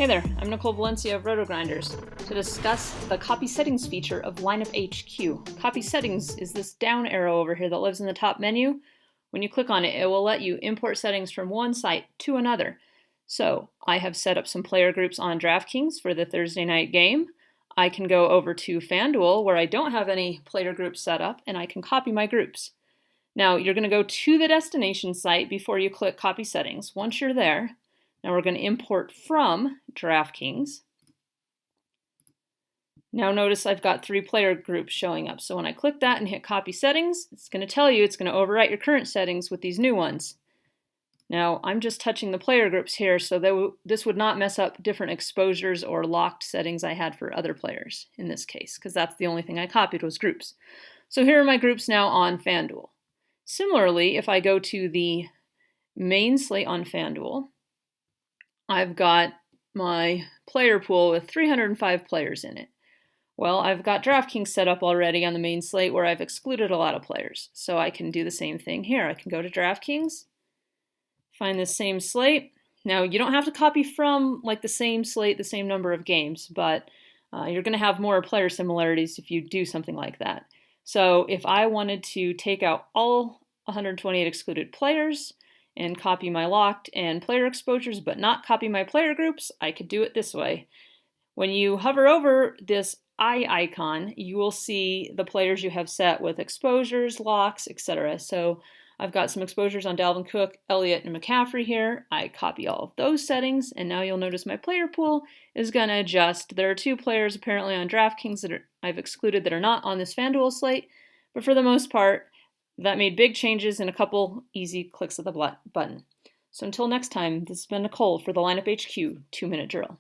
Hey there, I'm Nicole Valencia of RotoGrinders to discuss the copy settings feature of LUHQ. Copy settings is this down arrow over here that lives in the top menu. When you click on it, it will let you import settings from one site to another. So I have set up some player groups on DraftKings for the Thursday night game. I can go over to FanDuel where I don't have any player groups set up, and I can copy my groups. Now you're going to go to the destination site before you click copy settings. Once you're there, now we're going to import from DraftKings. Now notice I've got 3 player groups showing up. So when I click that and hit copy settings, it's going to tell you it's going to overwrite your current settings with these new ones. Now I'm just touching the player groups here, so this would not mess up different exposures or locked settings I had for other players in this case, because that's the only thing I copied was groups. So here are my groups now on FanDuel. Similarly, if I go to the main slate on FanDuel, I've got my player pool with 305 players in it. Well, I've got DraftKings set up already on the main slate where I've excluded a lot of players. So I can do the same thing here. I can go to DraftKings, find the same slate. Now, you don't have to copy from like the same slate, the same number of games, but you're going to have more player similarities if you do something like that. So if I wanted to take out all 128 excluded players and copy my locked and player exposures but not copy my player groups, I could do it this way. When you hover over this eye icon, you will see the players you have set with exposures, locks, etc. So I've got some exposures on Dalvin Cook, Elliott, and McCaffrey here. I copy all of those settings, and now you'll notice my player pool is going to adjust. There are 2 players apparently on DraftKings that I've excluded that are not on this FanDuel slate, but for the most part, that made big changes in a couple easy clicks of the button. So until next time, this has been Nicole for the LUHQ 2-Minute Drill.